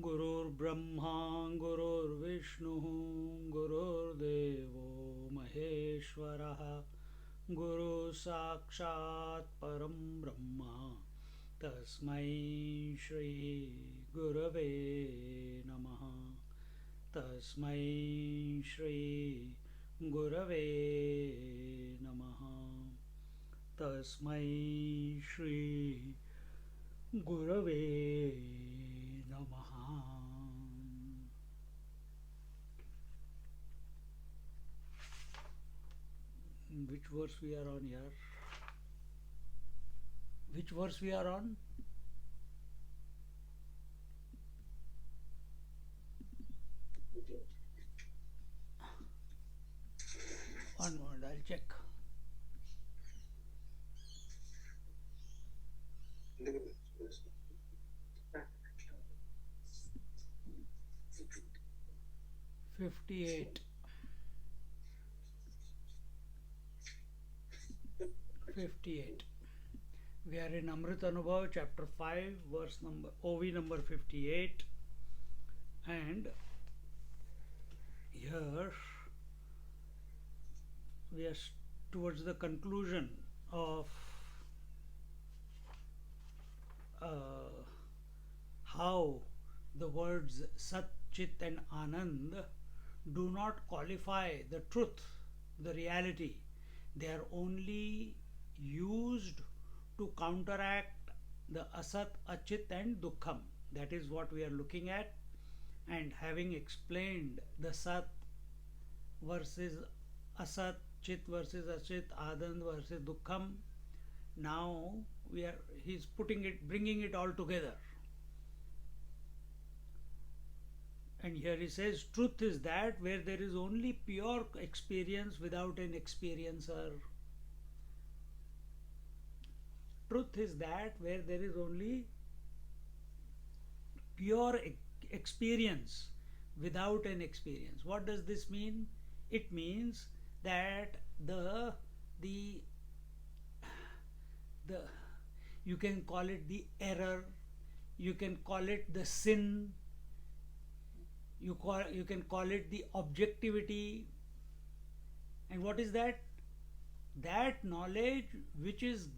गुरुर्ब्रह्मा गुरुर्विष्णुः गुरुर्देवो महेश्वरः गुरु साक्षात् परं ब्रह्म तस्मै श्री गुरवे नमः तस्मै श्री गुरवे नमः तस्मै श्री गुरवे नमः. Which verse we are on here? Which verse we are on? One moment, I'll check. '58. 58. We are in Amrit Anubhav, chapter 5, verse number OV number 58, and here we are towards the conclusion of how the words Sat, Chit and Anand do not qualify the truth, the reality. They are only used to counteract the Asat, Achit and Dukkham. That is what we are looking at. And having explained the Sat versus Asat, Chit versus Achit, Anand versus Dukkham, now he's bringing it all together. And here he says, truth is that where there is only pure experience without an experiencer. Truth is that where there is only pure experience without an experience. What does this mean? It means that the you can call it the error, you can call it the sin, you can call it the objectivity. And what is that? That knowledge which is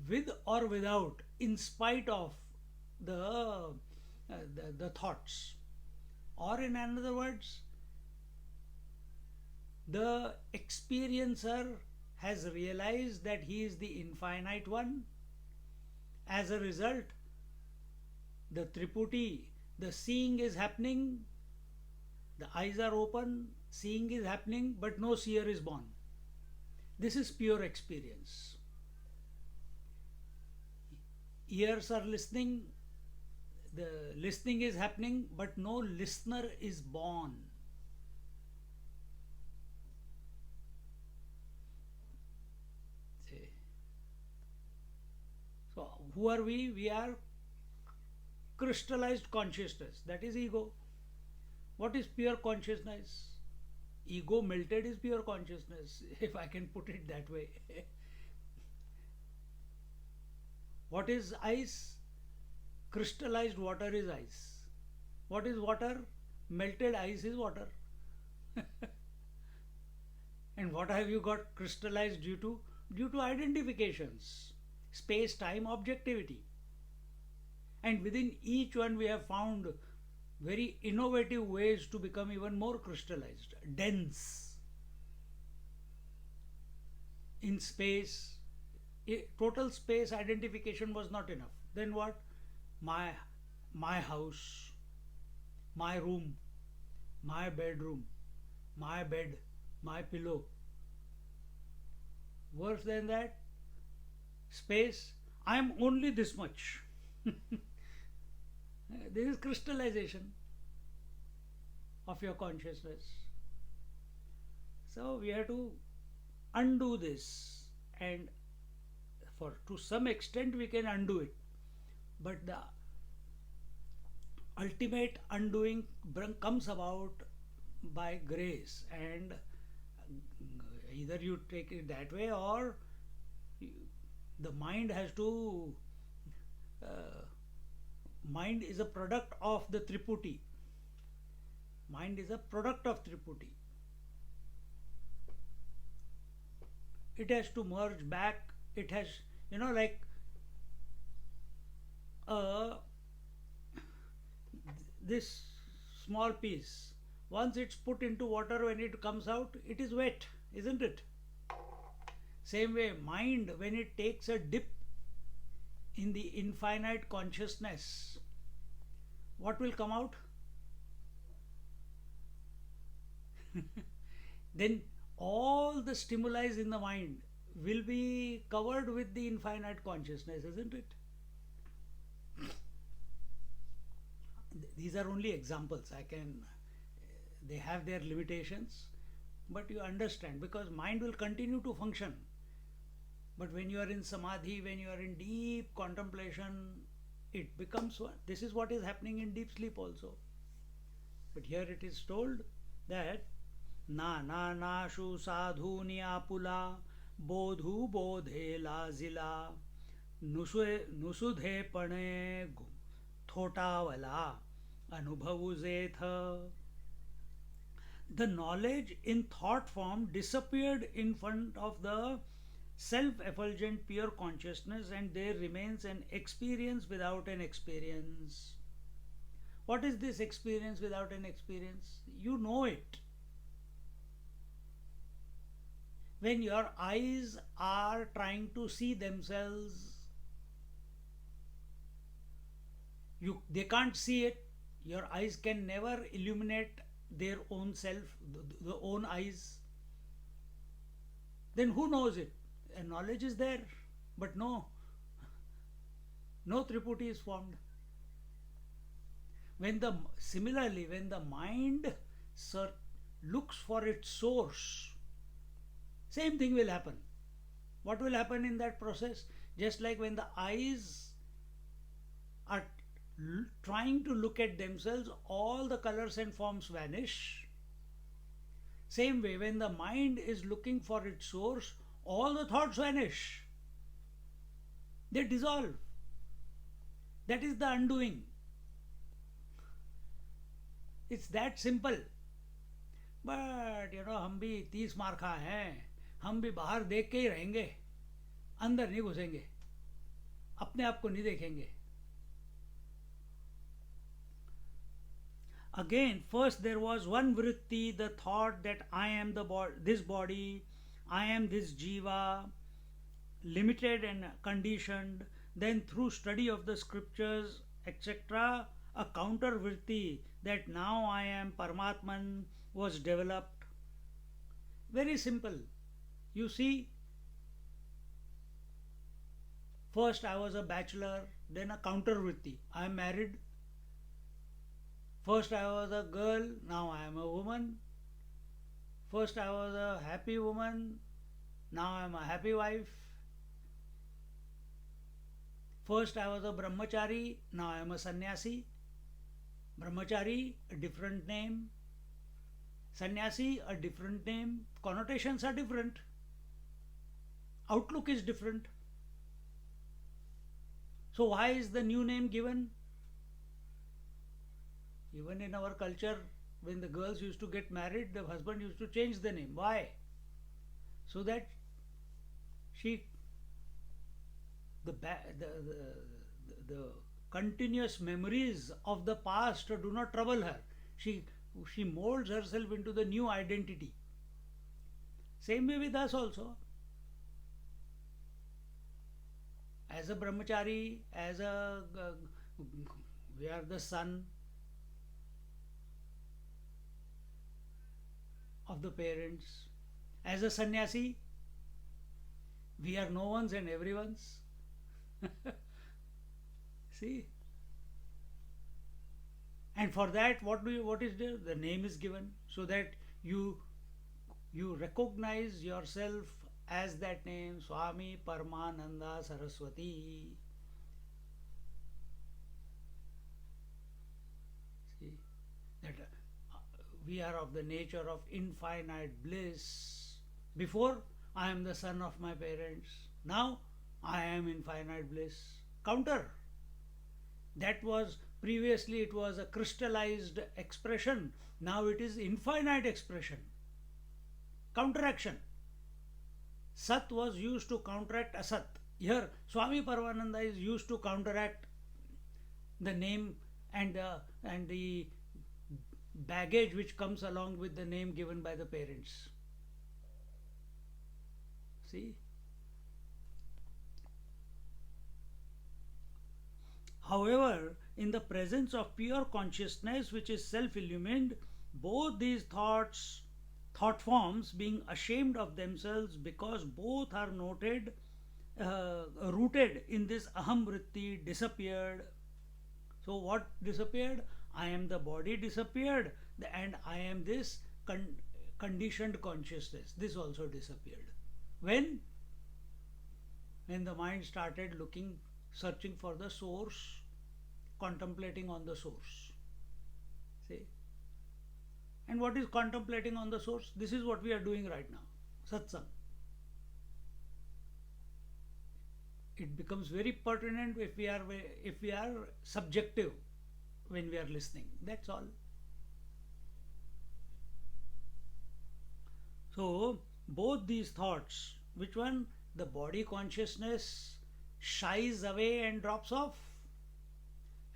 with or without, in spite of the thoughts, or in other words, the experiencer has realized that he is the infinite one. As a result, the Triputi, the seeing is happening, the eyes are open, seeing is happening, but no seer is born. This is pure experience. Ears are listening, the listening is happening, but no listener is born. So who are we? We are crystallized consciousness. That is ego. What is pure consciousness? Ego melted is pure consciousness, if I can put it that way. What is ice? Crystallized water is ice. What is water? Melted ice is water. And what have you got crystallized due to? Due to identifications, space, time, objectivity. And within each one we have found very innovative ways to become even more crystallized, dense. In space, total space identification was not enough. Then what? My house, my room, my bedroom, my bed, my pillow. Worse than that, space, I am only this much. This is crystallization of your consciousness. So we have to undo this, and for to some extent we can undo it, but the ultimate undoing comes about by grace, and either you take it that way, or the mind has to uh, mind is a product of the Triputi. Mind is a product of Triputi. It has to merge back. It has, like uh, this small piece. Once it's put into water, when it comes out, it is wet, isn't it? Same way, mind, when it takes a dip in the infinite consciousness, what will come out? Then all the stimuli in the mind will be covered with the infinite consciousness, isn't it? These are only examples. They have their limitations, but you understand, because mind will continue to function. But when you are in samadhi, when you are in deep contemplation, it becomes one. This is what is happening in deep sleep also. But here it is told that na na na shu sadhu ni apula bodhu bodhe lazila nusudhe pane thotavala anubhavu zetha. The knowledge in thought form disappeared in front of the self-effulgent pure consciousness, and there remains an experience without an experience. What is this experience without an experience? You know it. When your eyes are trying to see themselves, they can't see it. Your eyes can never illuminate their own self, the own eyes. Then who knows it? And knowledge is there, but no Triputi is formed. Similarly, when the mind looks for its source, same thing will happen. What will happen in that process? Just like when the eyes are trying to look at themselves, all the colors and forms vanish. Same way, when the mind is looking for its source, all the thoughts vanish. They dissolve. That is the undoing. It's that simple. But हम भी 30 मार खा हैं, हम भी बाहर देख के ही रहेंगे, अंदर नहीं घुसेंगे, अपने आप को नहीं देखेंगे. Again, first there was one vritti, the thought that I am this body, I am this jiva, limited and conditioned. Then through study of the scriptures, etc., a counter vritti that now I am Paramatman was developed. Very simple. You see, first I was a bachelor, then a counter vritti. I am married. First I was a girl, now I am a woman. First I was a happy woman, now I am a happy wife. First I was a brahmachari, now I am a sannyasi. Brahmachari, a different name. Sannyasi, a different name. Connotations are different. Outlook is different. So why is the new name given? Even in our culture, when the girls used to get married, the husband used to change the name. Why? So that the continuous memories of the past do not trouble her. She molds herself into the new identity. Same way with us also. As a brahmachari, we are the son of the parents. As a sannyasi, we are no one's and everyone's. See? And for that, what is there? The name is given so that you you recognize yourself as that name, Swami Paramananda Saraswati. See that we are of the nature of infinite bliss. Before, I am the son of my parents. Now, I am infinite bliss. Counter. That was previously it was a crystallized expression. Now it is infinite expression. Counteraction. Sat was used to counteract Asat. Here, Swami Paramananda is used to counteract the name and the baggage which comes along with the name given by the parents. See? However, in the presence of pure consciousness which is self-illumined, both these thought forms being ashamed of themselves because both are rooted in this aham vritti disappeared. So what disappeared? I am the body disappeared and I am this conditioned consciousness. This also disappeared. When? When the mind started searching for the source, contemplating on the source. See? And what is contemplating on the source? This is what we are doing right now. Satsang. It becomes very pertinent if we are subjective when we are listening. That's all. So both these thoughts, which one? The body consciousness shies away and drops off,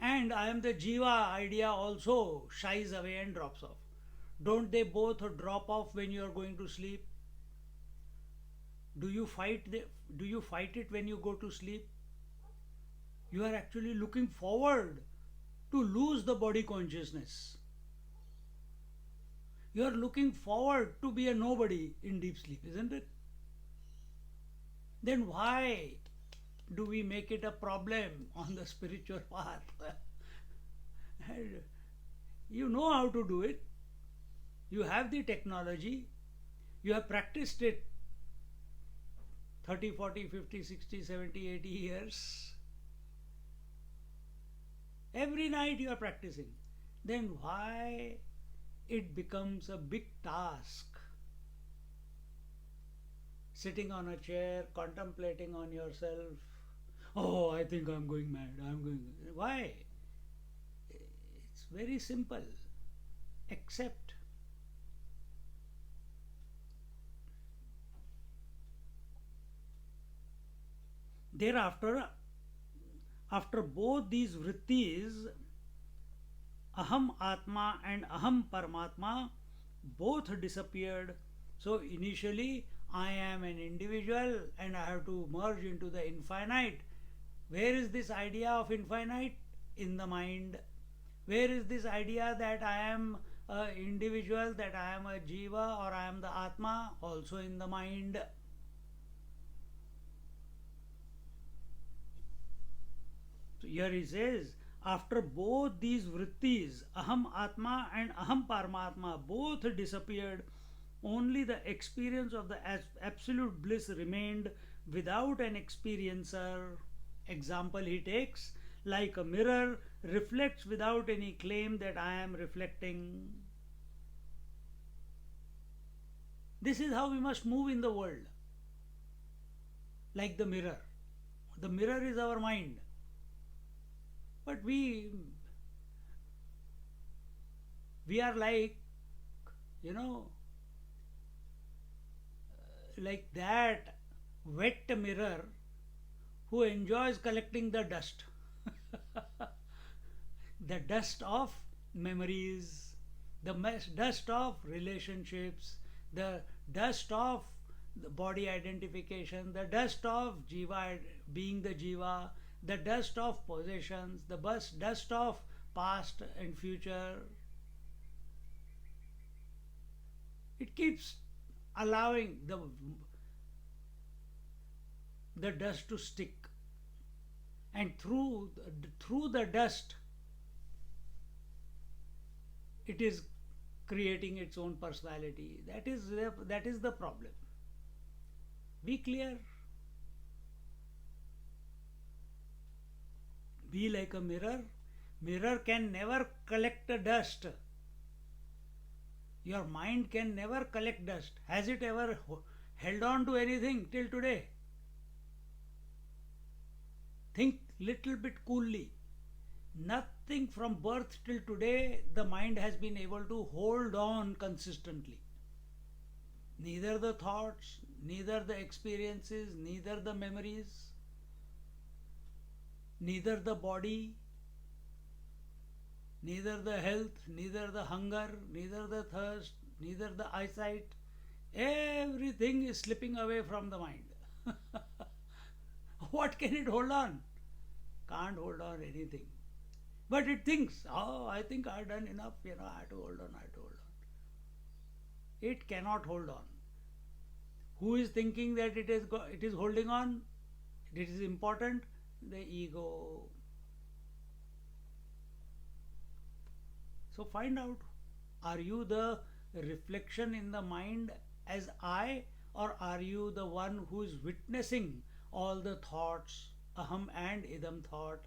and I am the jiva idea also shies away and drops off. Don't they both drop off when you are going to sleep? Do you fight it when you go to sleep? You are actually looking forward to lose the body consciousness. You are looking forward to be a nobody in deep sleep, isn't it? Then why do we make it a problem on the spiritual path? You know how to do it. You have the technology. You have practiced it 30, 40, 50, 60, 70, 80 years. Every night you are practicing. Then why it becomes a big task? Sitting on a chair, contemplating on yourself. Oh, I think I'm going mad. Why? It's very simple. Accept. Thereafter, after both these vrittis, aham atma and aham paramatma, both disappeared. So initially I am an individual and I have to merge into the infinite. Where is this idea of infinite? In the mind. Where is this idea that I am an individual, that I am a jiva or I am the atma? Also in the mind. So here he says, after both these vrittis, aham atma and aham paramatma, both disappeared, only the experience of the absolute bliss remained without an experiencer. Example he takes, like a mirror reflects without any claim that I am reflecting. This is how we must move in the world. Like the mirror. The mirror is our mind. But we are like, like that wet mirror who enjoys collecting the dust. The dust of memories, the dust of relationships, the dust of the body identification, the dust of jiva being the jiva, the dust of possessions, the dust of past and future. It it keeps allowing the dust to stick, and through the dust it is creating its own personality. That is the problem. Be clear. Be like a mirror. Mirror can never collect the dust. Your mind can never collect dust. Has it ever held on to anything till today? Think little bit coolly. Nothing from birth till today the mind has been able to hold on consistently. Neither the thoughts, neither the experiences, neither the memories, neither the body, neither the health, neither the hunger, neither the thirst, neither the eyesight. Everything is slipping away from the mind. What can it hold on? Can't hold on anything. But it thinks, oh, I think I've done enough, I have to hold on, I have to hold on. It cannot hold on. Who is thinking that it is holding on? It is important? The ego. So find out, are you the reflection in the mind as I, or are you the one who is witnessing all the thoughts, aham and idam thought?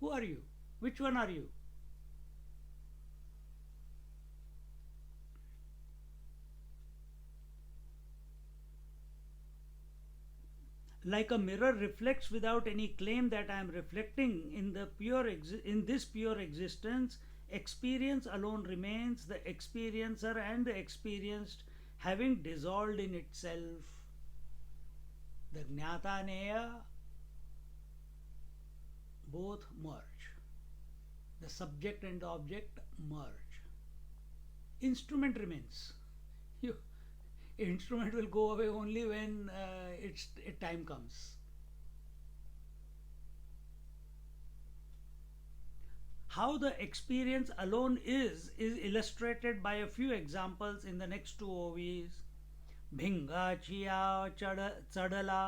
Who are you? Which one are you? Like a mirror reflects without any claim that I am reflecting in this pure existence, experience alone remains, the experiencer and the experienced having dissolved in itself. The Jnata Neya both merge. The subject and the object merge. Instrument remains. You, instrument will go away only when its time comes. How the experience alone is illustrated by a few examples in the next two OVs. भिंगाचिया चढला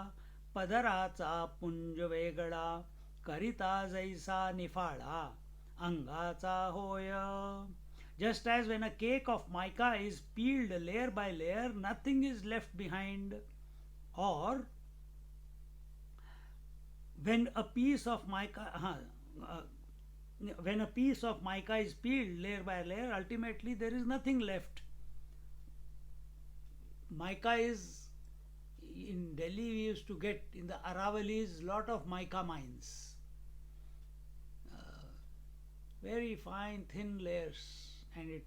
पदराचा पुंज वेगळा करिता जैसा निफाळा अंगाचा होय. Just as when a cake of mica is peeled layer by layer, nothing is left behind. Or when a piece of mica is peeled layer by layer, ultimately there is nothing left. Mica is, in Delhi we used to get, in the Aravalis, lot of mica mines. Very fine thin layers, and it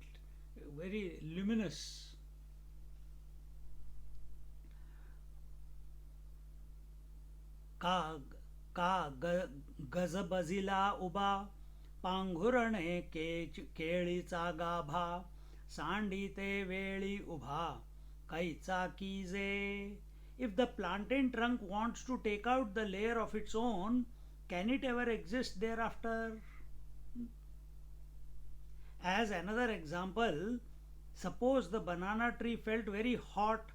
very luminous. का गजबजिला उबा पांघुरणे केळीचा गाभा सांडीते वेळी उभा कैचा कीजे. If the plantain trunk wants to take out the layer of its own, can it ever exist thereafter? As another example, suppose the banana tree felt very hot,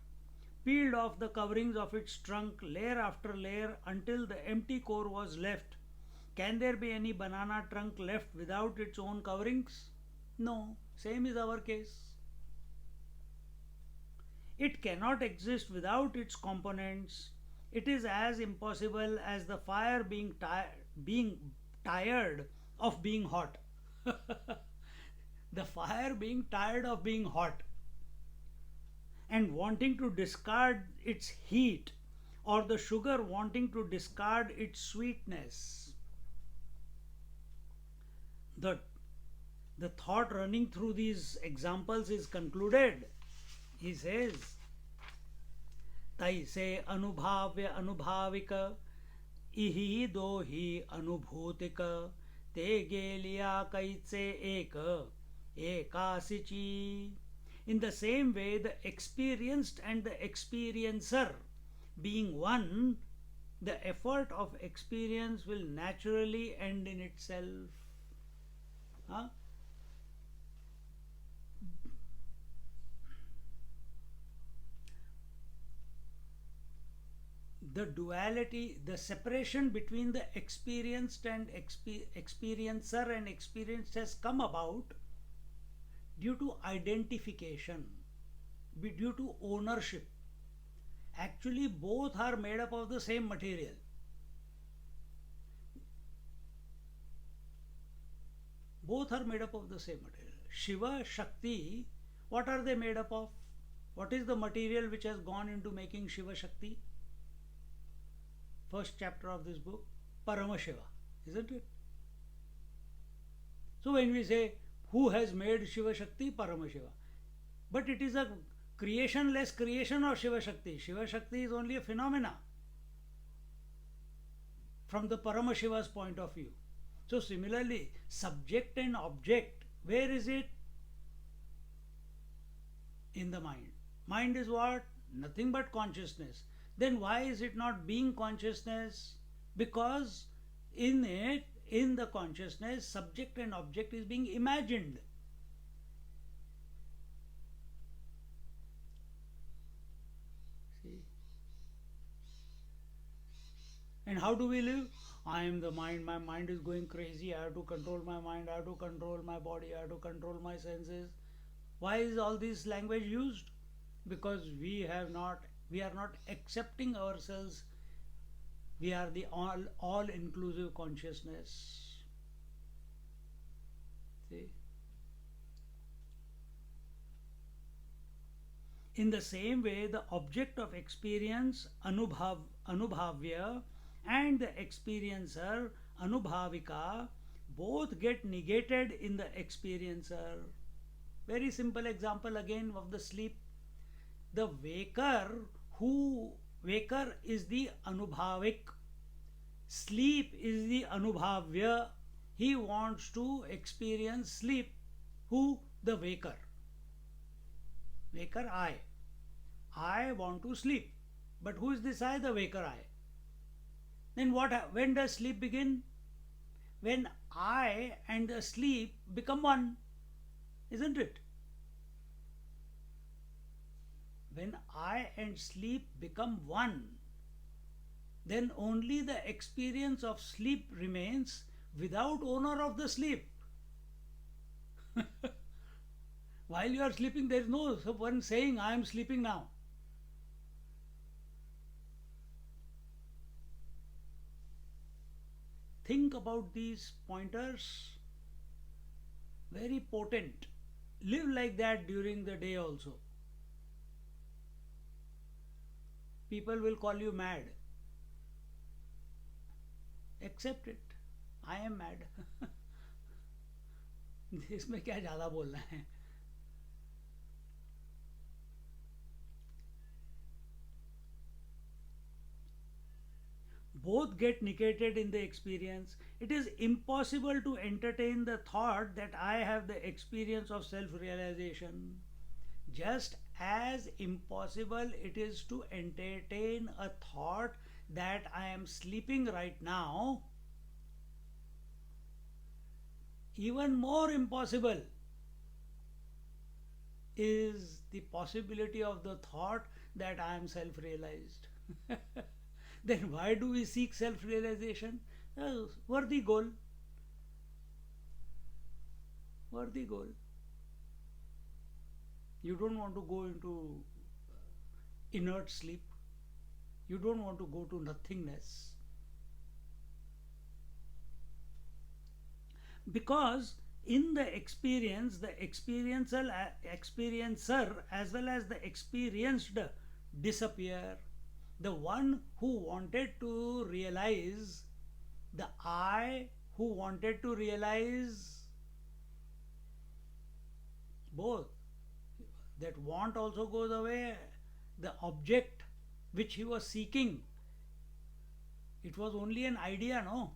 peeled off the coverings of its trunk layer after layer until the empty core was left. Can there be any banana trunk left without its own coverings? No. Same is our case. It cannot exist without its components. It is as impossible as the fire being tired of being hot. The fire being tired of being hot and wanting to discard its heat, or the sugar wanting to discard its sweetness. The thought running through these examples is concluded. He says, तैसे अनुभाव्य अनुभाविक इही दोही अनुभूतिक ते गेलिया cache एक एकासिची. In the same way, the experienced and the experiencer being one, the effort of experience will naturally end in itself. Huh? the duality, the separation between the experienced and experiencer and experienced has come about due to identification, due to ownership. Actually, both are made up of the same material. Both are made up of the same material. Shiva, Shakti, what are they made up of? What is the material which has gone into making Shiva Shakti? First chapter of this book, Paramashiva, isn't it? So when we say, who has made Shiva Shakti? Paramashiva. But it is a creationless creation of Shiva Shakti. Shiva Shakti is only a phenomena from the Paramashiva's point of view. So similarly, subject and object, where is it? In the mind. Mind is what? Nothing but consciousness. Then why is it not being consciousness? Because in it, in the consciousness, subject and object is being imagined. See? And how do we live? I am the mind, my mind is going crazy, I have to control my mind, I have to control my body, I have to control my senses. Why is all this language used? Because we are not accepting ourselves. We are the all inclusive consciousness. See? In the same way, the object of experience, anubhavya, and the experiencer, anubhavika, both get negated in the experiencer. Very simple example again of the sleep. The waker is the anubhavik, sleep is the anubhavya. He wants to experience sleep. Who? The waker. Waker, I. I want to sleep. But who is this I? The waker, I. Then when does sleep begin? When I and the sleep become one. Isn't it? When I and sleep become one, then only the experience of sleep remains without owner of the sleep. While you are sleeping, there is no one saying, I am sleeping now. Think about these pointers. Very potent. Live like that during the day also. People will call you mad. Accept it. I am mad. इसमें क्या ज़्यादा बोलना है? Both get negated in the experience. It is impossible to entertain the thought that I have the experience of self-realization. Just as impossible it is to entertain a thought that I am sleeping right now, even more impossible is the possibility of the thought that I am self-realized. Then why do we seek self-realization? Worthy goal. Worthy goal. You don't want to go into inert sleep. You don't want to go to nothingness. Because in the experience, the experiencer as well as the experienced disappear. The one who wanted to realize, the I who wanted to realize both, that want also goes away. The object which he was seeking, it was only an idea, no?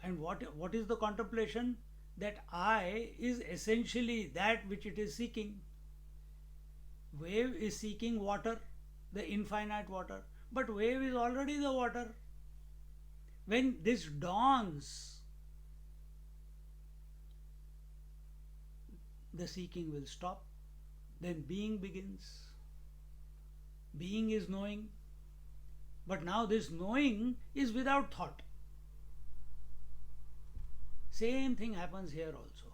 And what is the contemplation? That I is essentially that which it is seeking. Wave is seeking water, the infinite water, but wave is already the water. When this dawns, the seeking will stop, then being begins. Being is knowing, but now this knowing is without thought. Same thing happens here also.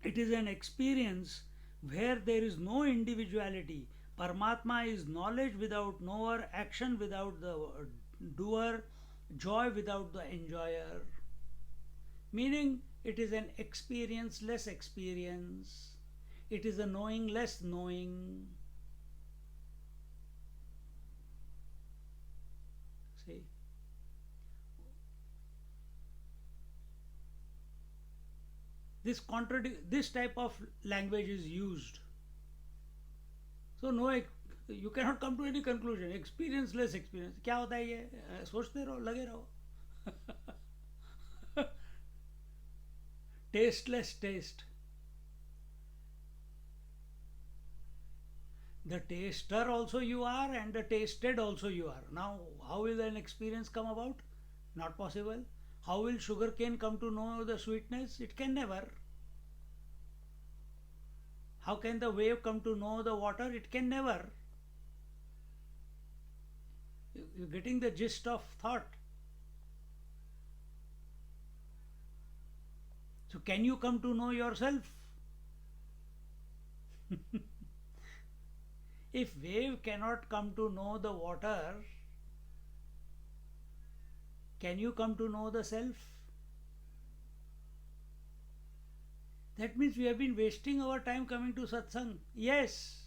It is an experience where there is no individuality. Paramatma is knowledge without knower, action without the doer, joy without the enjoyer. Meaning, it is an experience-less experience. It is a knowing-less knowing. See? This type of language is used. So no, you cannot come to any conclusion. Experience-less experience. क्या होता है ये? सोचते रहो, लगे रहो. Tasteless taste. The taster also you are and the tasted also you are. Now, how will an experience come about? Not possible. How will sugar cane come to know the sweetness? It can never. How can the wave come to know the water? It can never. You're getting the gist of thought. So, can you come to know yourself? If wave cannot come to know the water, can you come to know the self? That means we have been wasting our time coming to satsang. Yes.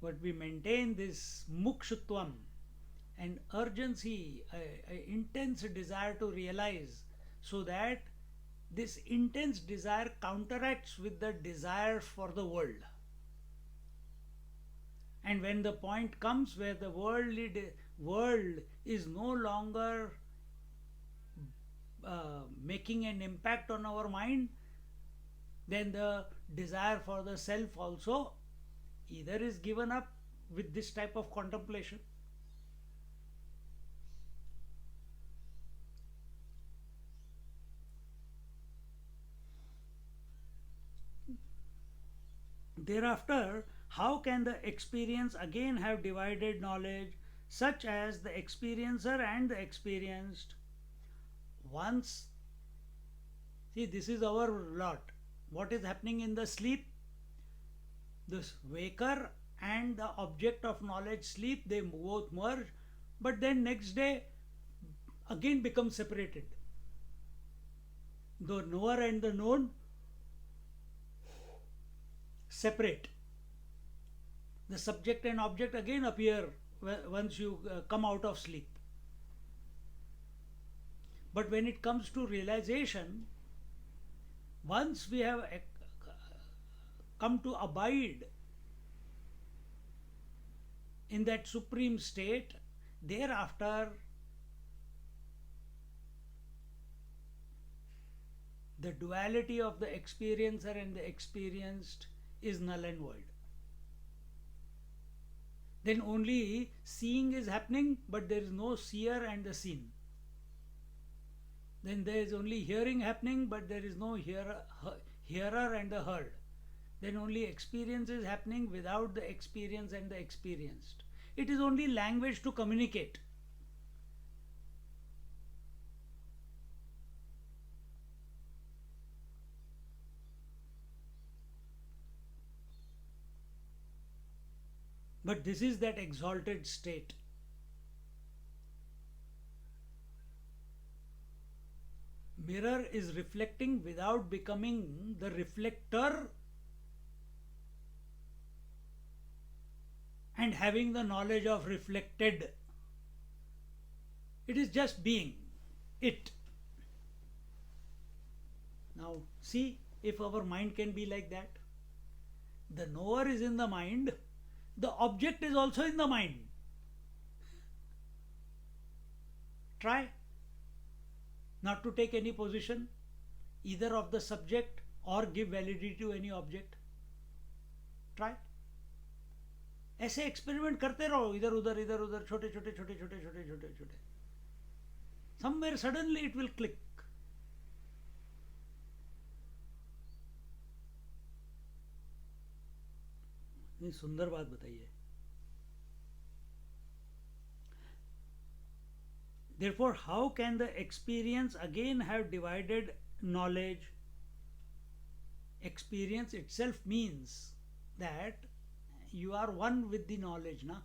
But we maintain this mukshutvam and urgency, an intense desire to realize, so that this intense desire counteracts with the desire for the world. And when the point comes where the world is no longer making an impact on our mind, then the desire for the self also either is given up with this type of contemplation. Thereafter, how can the experience again have divided knowledge, such as the experiencer and the experienced? Once, see, this is our lot. What is happening in the sleep? This waker and the object of knowledge sleep, they both merge, but then next day again become separated. The knower and the known separate. The subject and object again appear once you come out of sleep. But when it comes to realization, once we have come to abide in that supreme state, thereafter the duality of the experiencer and the experienced is null and void. Then only seeing is happening, but there is no seer and the seen. Then there is only hearing happening, but there is no hearer and the heard. Then only experience is happening without the experience and the experienced. It is only language to communicate. But this is that exalted state. Mirror is reflecting without becoming the reflector and having the knowledge of reflected. It is just being it. Now see if our mind can be like that. The knower is in the mind, the object is also in the mind. Try not to take any position either of the subject or give validity to any object. Try. ऐसे experiment करते रहो, इधर उधर इधर उधर, छोटे छोटे छोटे छोटे छोटे छोटे छोटे, somewhere suddenly it will click. ये सुंदर बात बताइए. Therefore, how can the experience again have divided knowledge? Experience itself means that you are one with the knowledge, na?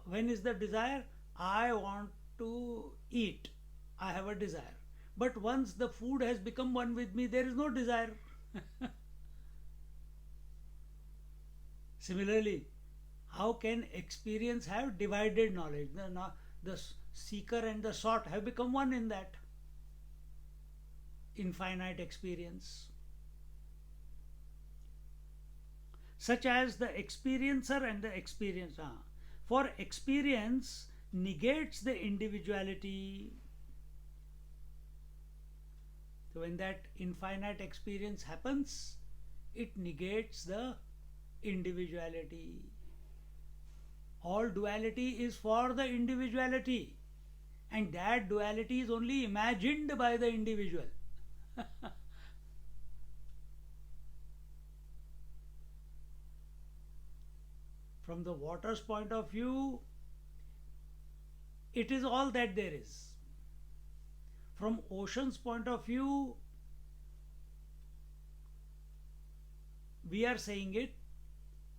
When is the desire? I want to eat. I have a desire. But once the food has become one with me, there is no desire. Similarly, how can experience have divided knowledge? The seeker and the sought have become one in that infinite experience. Such as the experiencer and the experiencer. For experience negates the individuality. So when that infinite experience happens, it negates the individuality. All duality is for the individuality, and that duality is only imagined by the individual. From the water's point of view, it is all that there is. From ocean's point of view, we are saying it,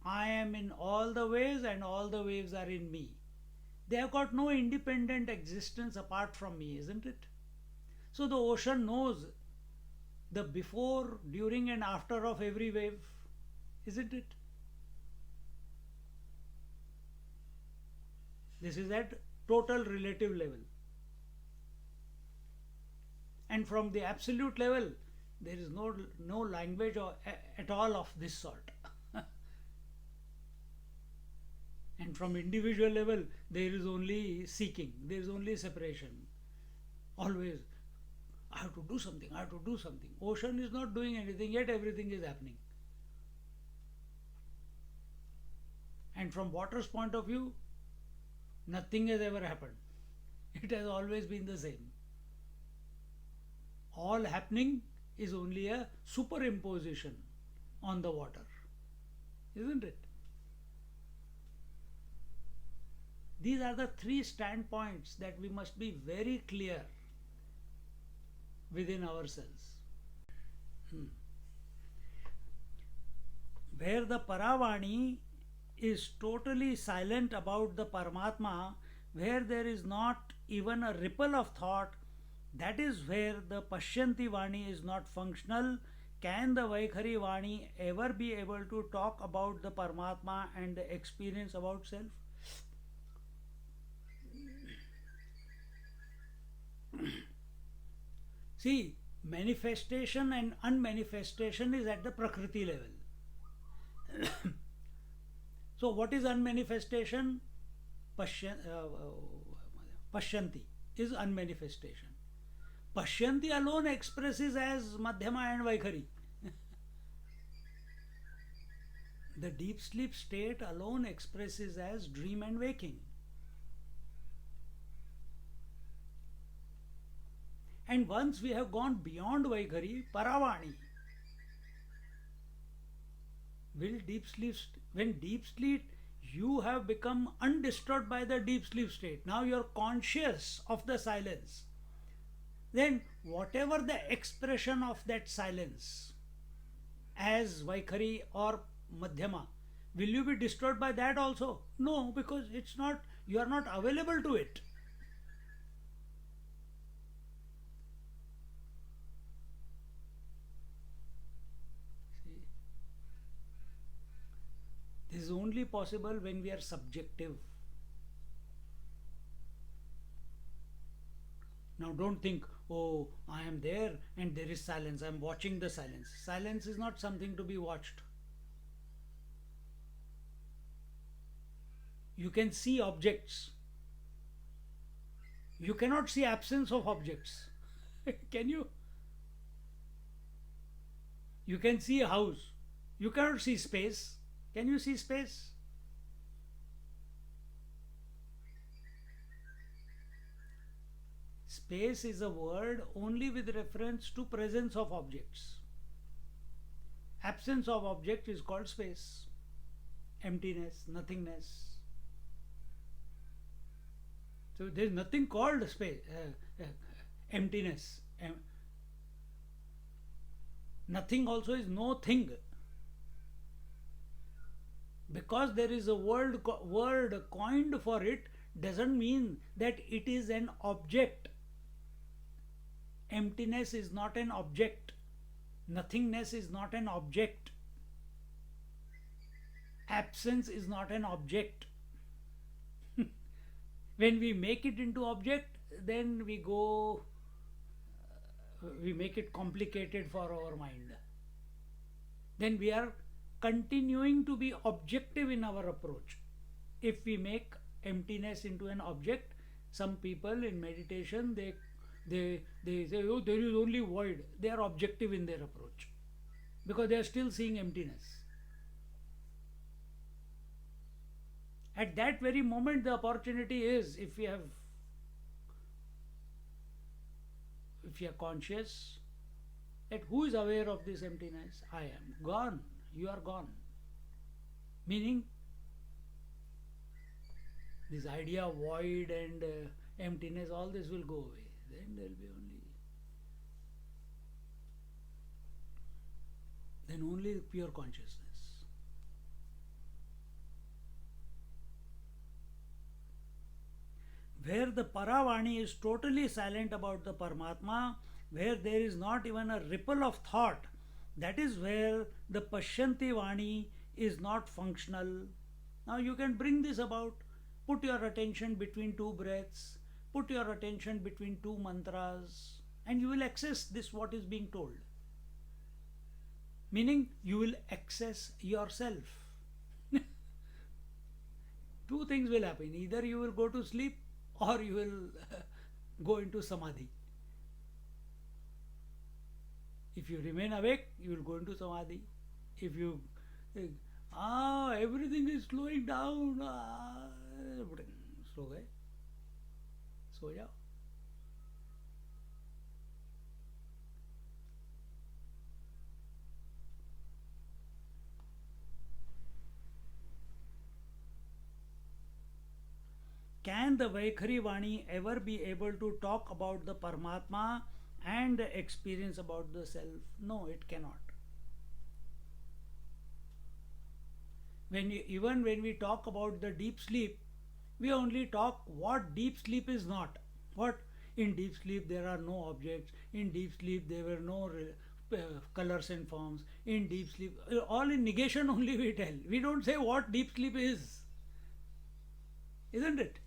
I am in all the waves and all the waves are in me. They have got no independent existence apart from me, isn't it? So the ocean knows the before, during, and after of every wave, isn't it? This is at total relative level. And from the absolute level, there is no language at all of this sort. And from individual level, there is only seeking, there is only separation. Always, I have to do something, I have to do something. Ocean is not doing anything, yet everything is happening. And from water's point of view, nothing has ever happened. It has always been the same. All happening is only a superimposition on the water, isn't it? These are the three standpoints that we must be very clear within ourselves. Where the Paravani is totally silent about the Paramatma, where there is not even a ripple of thought, that is where the Pashyanti Vani is not functional. Can the Vaikhari Vani ever be able to talk about the Paramatma and the experience about self? See, manifestation and unmanifestation is at the Prakriti level. So what is unmanifestation? Pashyanti is unmanifestation. Pashyanti alone expresses as Madhyama and Vaikhari. The deep sleep state alone expresses as dream and waking. And once we have gone beyond Vaikhari, Paravani, when deep sleep, you have become undisturbed by the deep sleep state. Now you are conscious of the silence. Then whatever the expression of that silence as Vaikhari or Madhyama, will you be disturbed by that also? No, because it's not, you are not available to it. See, this is only possible when we are subjective. Now don't think, oh, I am there and there is silence, I am watching the silence. Silence is not something to be watched. You can see objects. You cannot see absence of objects. Can you? You can see a house. You cannot see space. Can you see space? Space is a word only with reference to presence of objects. Absence of object is called space. Emptiness, nothingness. So there is nothing called space, emptiness. Nothing also is no thing. Because there is a word coined for it doesn't mean that it is an object. Emptiness is not an object. Nothingness is not an object. Absence is not an object. When we make it into object, then we make it complicated for our mind. Then we are continuing to be objective in our approach. If we make emptiness into an object, some people in meditation they say, oh, there is only void. They are objective in their approach because they are still seeing emptiness. At that very moment, the opportunity is, if you are conscious, that who is aware of this emptiness? I am. Gone. You are gone. Meaning, this idea of void and emptiness, all this will go away. Then only pure consciousness. Where the Paravani is totally silent about the Paramatma, where there is not even a ripple of thought, that is where the Pashyanti Vani is not functional. Now you can bring this about. Put your attention between two breaths, put your attention between two mantras, and you will access this what is being told. Meaning you will access yourself. Two things will happen. Either you will go to sleep or you will go into samadhi. If you remain awake, you will go into samadhi. If you think, everything is slowing down, सो गए, सो जाओ. Can the Vaikhari Vani ever be able to talk about the Paramatma and experience about the self? No, it cannot. Even when we talk about the deep sleep, we only talk what deep sleep is not. What in deep sleep there are no objects. In deep sleep there were no colors and forms. In deep sleep, all in negation only we tell. We don't say what deep sleep is. Isn't it?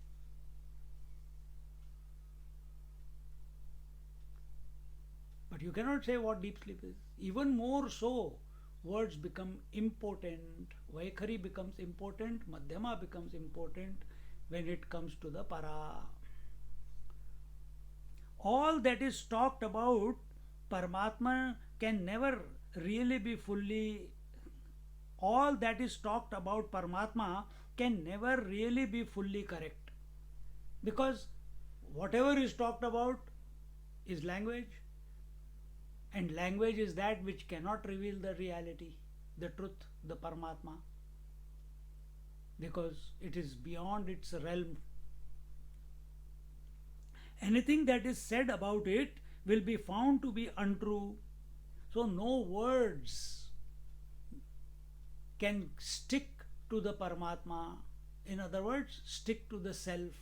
But you cannot say what deep sleep is. Even more so, words become important. Vaikhari becomes important. Madhyama becomes important when it comes to the para. All that is talked about Paramatma can never really be fully. All that is talked about Paramatma can never really be fully correct. Because whatever is talked about is language. And language is that which cannot reveal the reality, the truth, the Paramatma. Because it is beyond its realm. Anything that is said about it will be found to be untrue. So no words can stick to the Paramatma. In other words, stick to the self.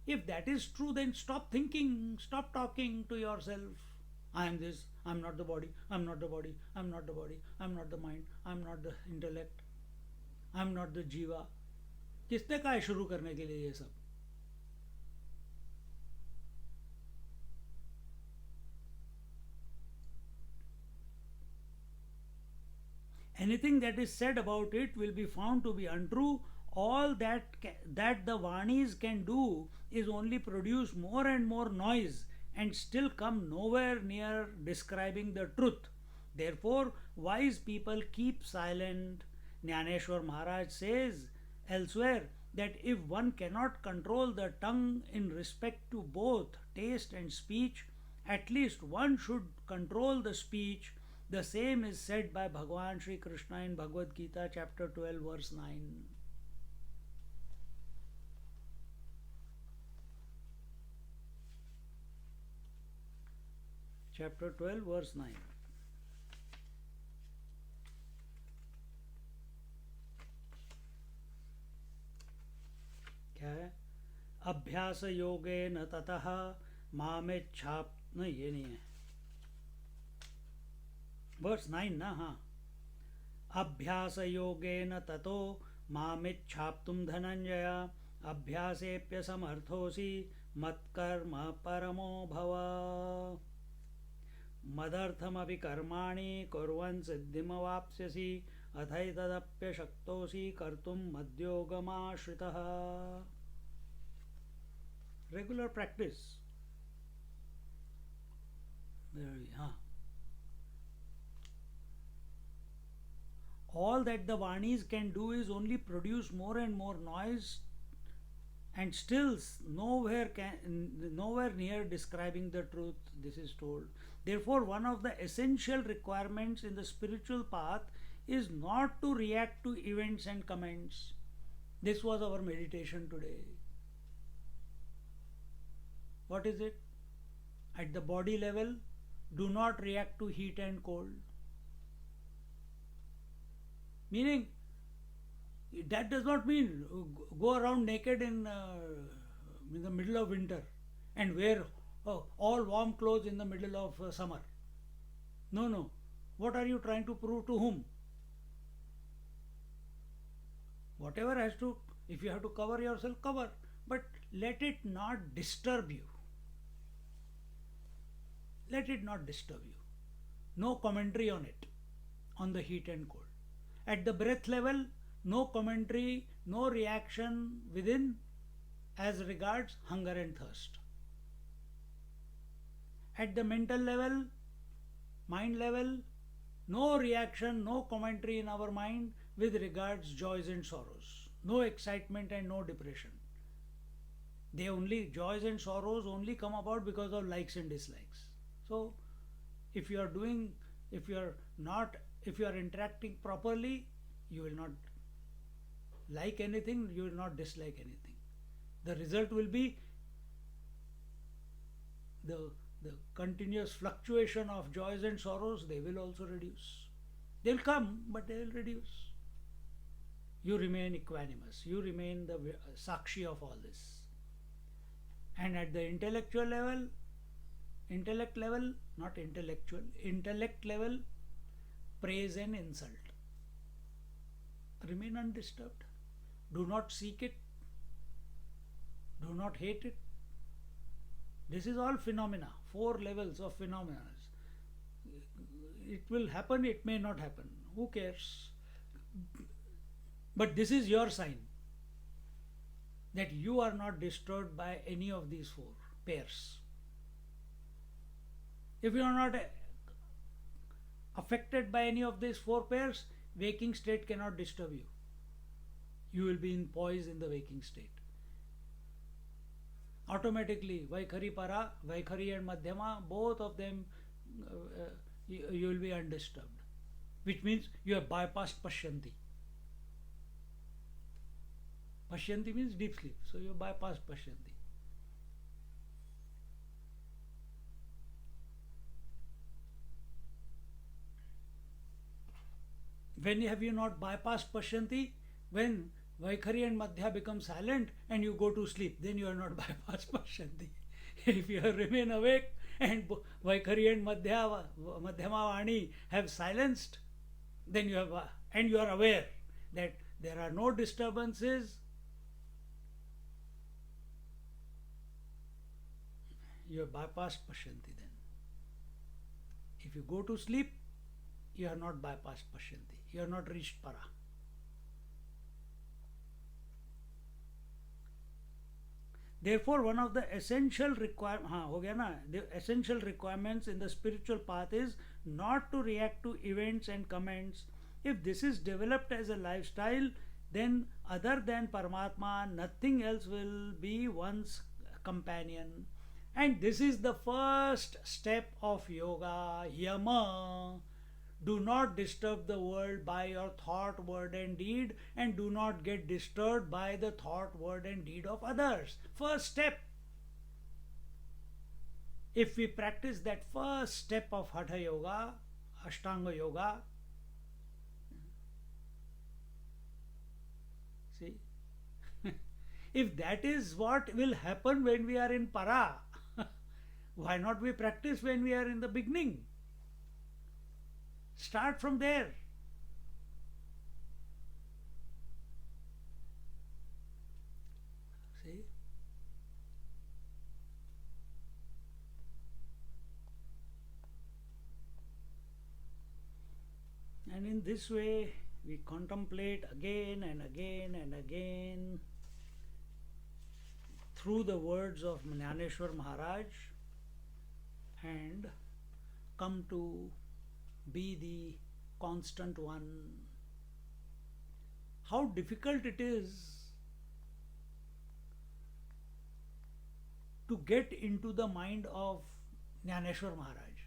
If that is true, then stop thinking, stop talking to yourself. I am this, I am not the body, I am not the body, I am not the body, I am not the mind, I am not the intellect, I am not the jiva. किसने कहा है शुरू करने के लिए ये सब? Anything that is said about it will be found to be untrue. All that the Vanis can do is only produce more and more noise and still come nowhere near describing the truth. Therefore, wise people keep silent. Jnaneshwar Maharaj says elsewhere that if one cannot control the tongue in respect to both taste and speech, at least one should control the speech. The same is said by Bhagavan Sri Krishna in Bhagavad Gita, chapter 12, verse 9. Chapter 12, verse 9. क्या है? अभ्यास योगेन ततः मामेच्छाप नहीं, ये नहीं है, verse 9 ना. हाँ, अभ्यास योगेन ततो मामिच्छाप्तुं धनंजय अभ्यासेप्य समर्थोसि मत्कर्म परमो भव. मदर्थमपि कर्माणि कुर्वन् सिद्धिमवाप्स्यसि अथैतदप्यशक्तोसि कर्तुं मद्योगमाश्रितः. Regular practice. हाँ. All that the Vanis can do is only produce more and more noise, and still nowhere near describing the truth. This is told. Therefore, one of the essential requirements in the spiritual path is not to react to events and comments. This was our meditation today. What is it? At the body level, do not react to heat and cold. Meaning, that does not mean go around naked in the middle of winter and wear all warm clothes in the middle of summer. No, no. What are you trying to prove to whom? Whatever has to, if you have to cover yourself, cover. But let it not disturb you. Let it not disturb you. No commentary on it, on the heat and cold. At the breath level, no commentary, no reaction within as regards hunger and thirst. At the mental level, mind level, no reaction, no commentary in our mind with regards joys and sorrows. No excitement and no depression. Joys and sorrows only come about because of likes and dislikes. So, if you are interacting properly, you will not like anything, you will not dislike anything. The result will be the continuous fluctuation of joys and sorrows. They will also reduce. They will come, but they will reduce. You remain equanimous. You remain the sakshi of all this. And at the intellect level, praise and insult. Remain undisturbed. Do not seek it. Do not hate it. This is all phenomena, 4 levels of phenomena. It will happen, it may not happen. Who cares? But this is your sign that you are not disturbed by any of these 4 pairs. If you are not affected by any of these 4 pairs, waking state cannot disturb you. You will be in poise in the waking state. Automatically, Vaikhari Para, Vaikhari and Madhyama, both of them, you will be undisturbed. Which means you have bypassed Pashyanti. Pashyanti means deep sleep. So you have bypassed Pashyanti. When have you not bypassed Pashyanti? When Vaikhari and Madhya become silent and you go to sleep, then you are not bypassed Pashyanti. If you remain awake and Vaikhari and Madhyama Vani have silenced, then you are aware that there are no disturbances. You have bypassed Pashyanti then. If you go to sleep, you have not bypassed Pashyanti. You have not reached Para. Therefore, one of the essential हो गया ना, the essential requirements in the spiritual path is not to react to events and comments. If this is developed as a lifestyle, then other than Paramatma, nothing else will be one's companion. And this is the first step of yoga, yama. Do not disturb the world by your thought, word, and deed, and do not get disturbed by the thought, word, and deed of others. First step. If we practice that first step of Hatha Yoga, Ashtanga Yoga, see, if that is what will happen when we are in Para, why not we practice when we are in the beginning? Start from there. See? And in this way, we contemplate again and again and again through the words of Jnaneshwar Maharaj and come to be the constant one. How difficult it is to get into the mind of Jnaneshwar Maharaj.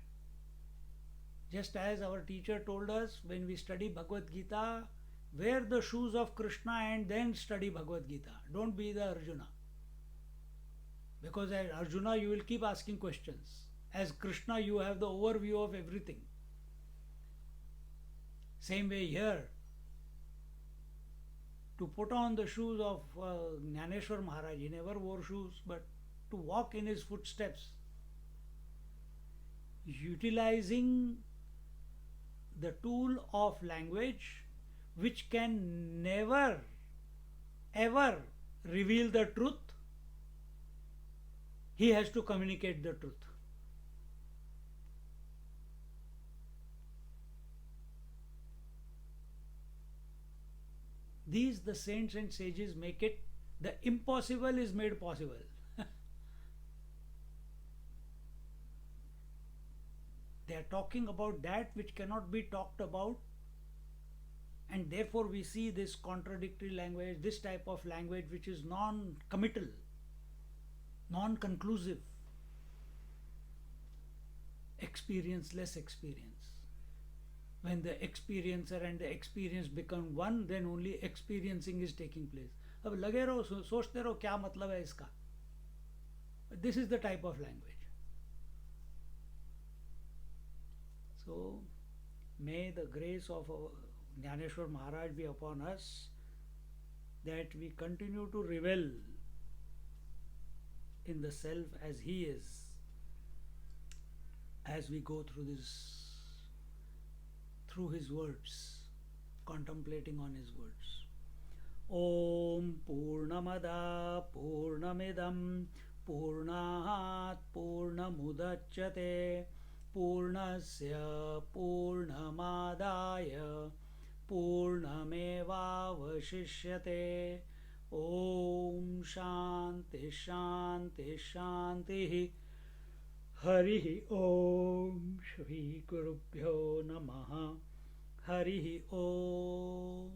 Just as our teacher told us when we study Bhagavad Gita, wear the shoes of Krishna and then study Bhagavad Gita. Don't be the Arjuna. Because as Arjuna you will keep asking questions. As Krishna you have the overview of everything. Same way here. To put on the shoes of Jnaneshwar Maharaj, he never wore shoes, but to walk in his footsteps, utilizing the tool of language which can never ever reveal the truth, he has to communicate the truth. These the saints and sages make it, the impossible is made possible. They are talking about that which cannot be talked about, and therefore we see this contradictory language, this type of language which is non-committal, non-conclusive, experienceless experience. When the experiencer and the experience become one, then only experiencing is taking place. अब लगे रहो सोचते रहो क्या मतलब है इसका. This is the type of language. So, may the grace of Jnaneshwar Maharaj be upon us, that we continue to revel in the self as he is, as we go through through his words, contemplating on his words. Om Purnamada Purnamidam Purnahat Purnamudachyate Purnasya Purnamadaya Purnamevavashishyate. Om Shanti Shanti Shanti. Hari Om. Shri Gurubhyo Namaha. Hari Om.